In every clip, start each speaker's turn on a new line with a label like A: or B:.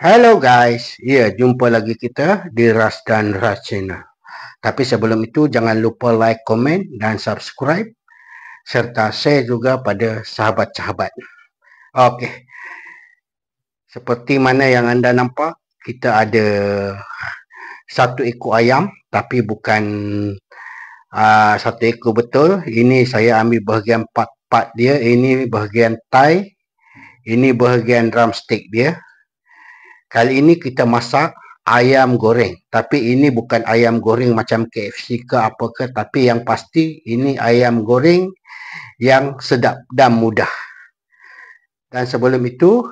A: Hello guys, ya jumpa lagi kita di Ras dan Ras Channel. Tapi sebelum itu jangan lupa like, komen dan subscribe serta share juga pada sahabat-sahabat. Okey, seperti mana yang anda nampak, kita ada satu ekor ayam tapi bukan satu ekor betul. Ini saya ambil bahagian part-part dia. Ini bahagian thigh, ini bahagian drumstick dia. Kali ini kita masak ayam goreng. Tapi ini bukan ayam goreng macam KFC ke apa ke. Tapi yang pasti ini ayam goreng yang sedap dan mudah. Dan sebelum itu,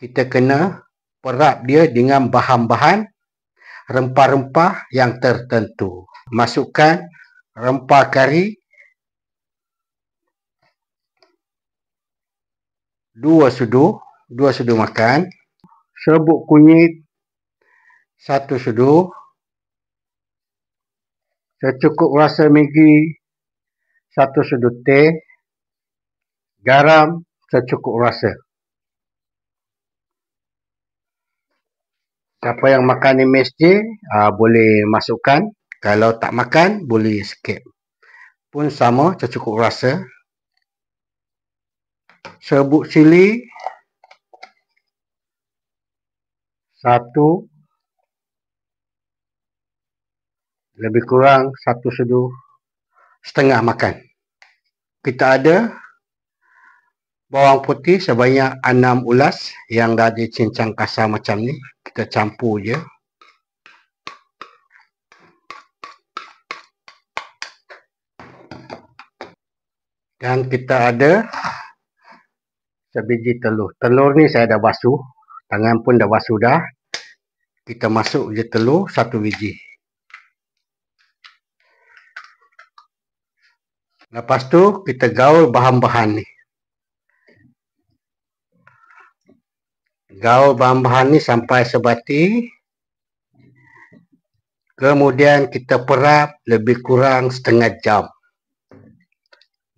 A: kita kena perap dia dengan bahan-bahan rempah-rempah yang tertentu. Masukkan rempah kari 2 sudu makan. Serbuk kunyit 1 sudu, secukup rasa Maggi 1 sudu teh, garam secukup rasa. Siapa yang makan MSG boleh masukkan, kalau tak makan boleh skip. Pun sama secukup rasa. Serbuk cili 1, lebih kurang 1 sudu setengah makan. Kita ada bawang putih sebanyak 6 ulas yang dah dicincang kasar macam ni. Kita campur je. Dan kita ada sebiji telur. Telur ni saya dah basuh. Tangan pun dah basuh dah. Kita masuk je telur 1 biji. Lepas tu kita gaul bahan-bahan ni. Gaul bahan-bahan ni sampai sebati. Kemudian kita perap lebih kurang setengah jam.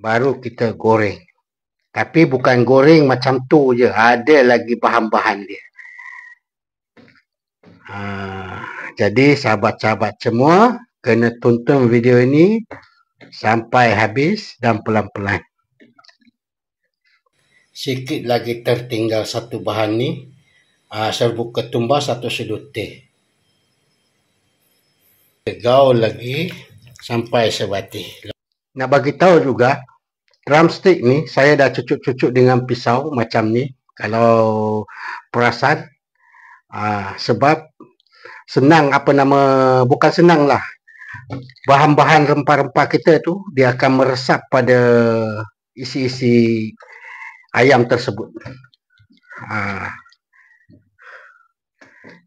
A: Baru kita goreng. Tapi bukan goreng macam tu je. Ada lagi bahan-bahan dia. Jadi sahabat-sahabat semua kena tonton video ini sampai habis dan pelan-pelan. Sikit lagi tertinggal satu bahan ni. Serbuk ketumbar 1 sudu teh. Gaul lagi sampai sebati. Nak bagi tahu juga, drumstick ni saya dah cucuk-cucuk dengan pisau macam ni. Kalau perasan, sebab senang bukan senang lah. Bahan-bahan rempah-rempah kita tu dia akan meresap pada isi-isi ayam tersebut.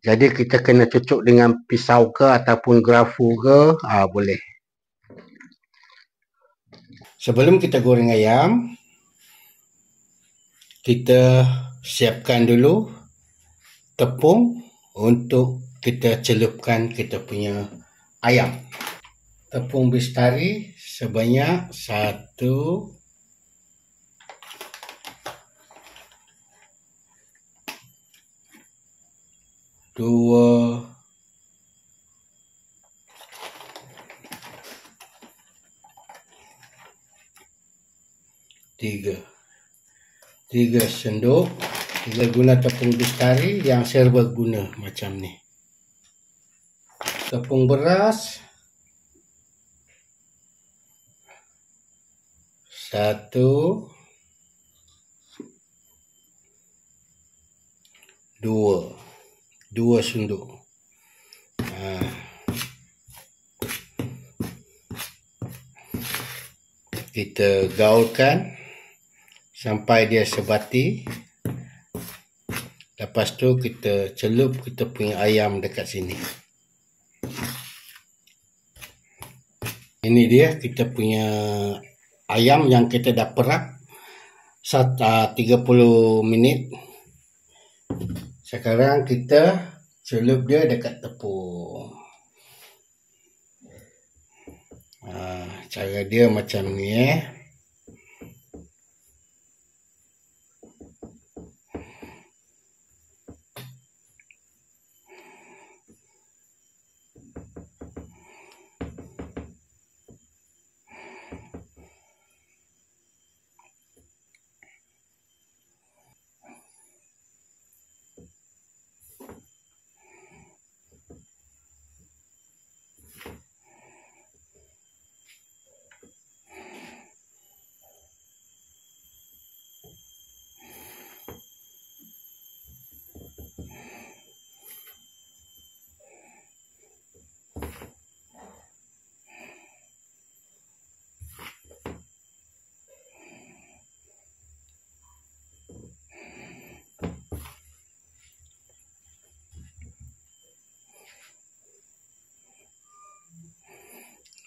A: Jadi kita kena cucuk dengan pisau ke ataupun gerafu ke, boleh. Sebelum kita goreng ayam, kita siapkan dulu tepung untuk kita celupkan kita punya ayam. Tepung bestari sebanyak 1, 2, 3 sendok. Kita guna tepung bestari yang serbaguna macam ni. Tepung beras 1, 2 sendok. Kita gaulkan sampai dia sebati. Lepas tu kita celup kita punya ayam dekat sini. Ini dia kita punya ayam yang kita dah perap 30 minit. Sekarang kita celup dia dekat tepung. Cara dia macam ni.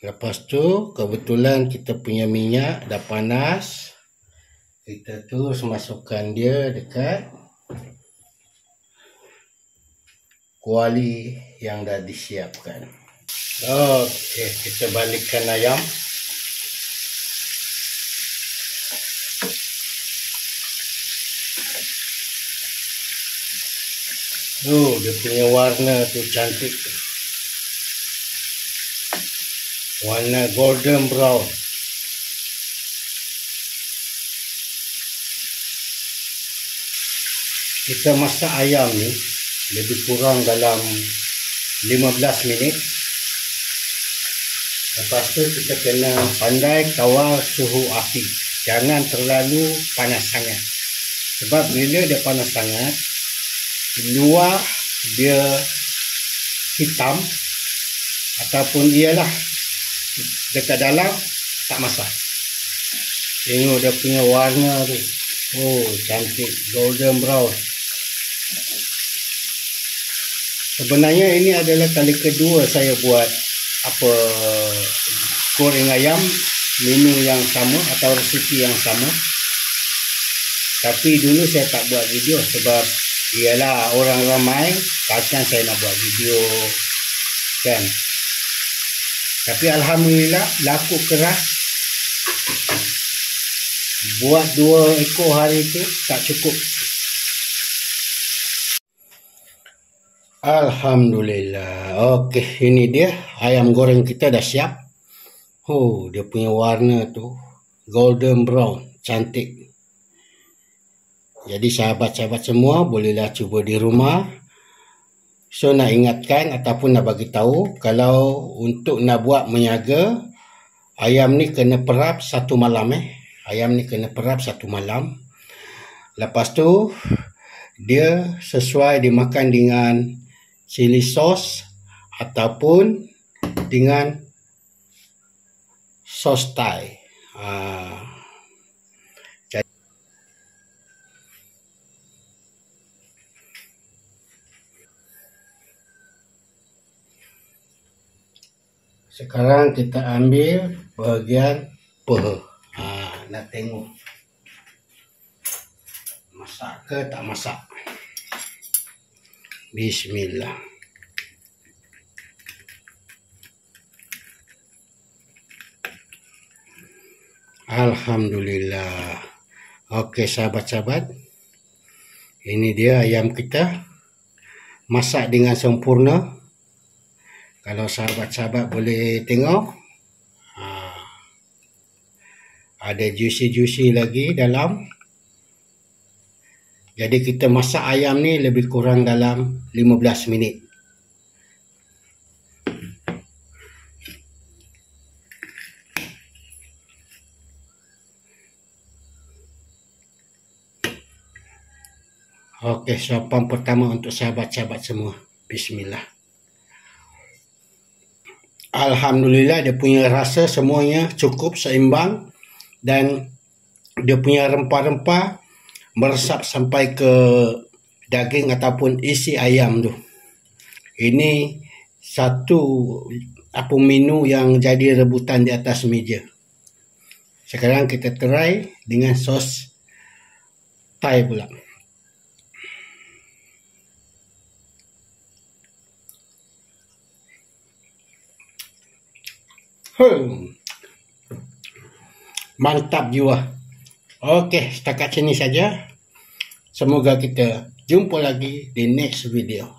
A: Lepas tu kebetulan kita punya minyak dah panas. Kita terus masukkan dia dekat kuali yang dah disiapkan. Okey, kita balikkan ayam. Dia punya warna tu cantik. Warna golden brown. Kita masak ayam ni lebih kurang dalam 15 minit. Lepas tu kita kena pandai kawal suhu api. Jangan terlalu panas sangat. Sebab bila dia panas sangat, luar dia hitam ataupun ialah dekat dalam tak masak. Tengok dia punya warna tu. Cantik, golden brown. Sebenarnya ini adalah kali kedua saya buat goreng ayam menu yang sama atau resipi yang sama. Tapi dulu saya tak buat video sebab ialah orang ramai, takkan saya nak buat video kan. Tapi alhamdulillah laku keras. Buat 2 ekor hari tu tak cukup. Alhamdulillah. Okey, ini dia ayam goreng kita dah siap. Dia punya warna tu golden brown, cantik. Jadi sahabat-sahabat semua bolehlah cuba di rumah. So nak ingatkan ataupun nak bagi tahu, kalau untuk nak buat menyaga, ayam ni kena perap 1 malam Ayam ni kena perap 1 malam. Lepas tu dia sesuai dimakan dengan chili sauce ataupun dengan sos Thai. Sekarang kita ambil bahagian peha. Nak tengok masak ke tak masak. Bismillah. Alhamdulillah. Okey sahabat-sahabat, ini dia ayam kita masak dengan sempurna. Kalau sahabat-sahabat boleh tengok, ada juicy lagi dalam. Jadi kita masak ayam ni lebih kurang dalam 15 minit. Okey, suapan pertama untuk sahabat-sahabat semua. Bismillah. Alhamdulillah, dia punya rasa semuanya cukup seimbang dan dia punya rempah-rempah meresap sampai ke daging ataupun isi ayam tu. Ini satu menu yang jadi rebutan di atas meja. Sekarang kita try dengan sos Thai pula. Mantap jiwa. Okey, setakat sini saja. Semoga kita jumpa lagi di next video.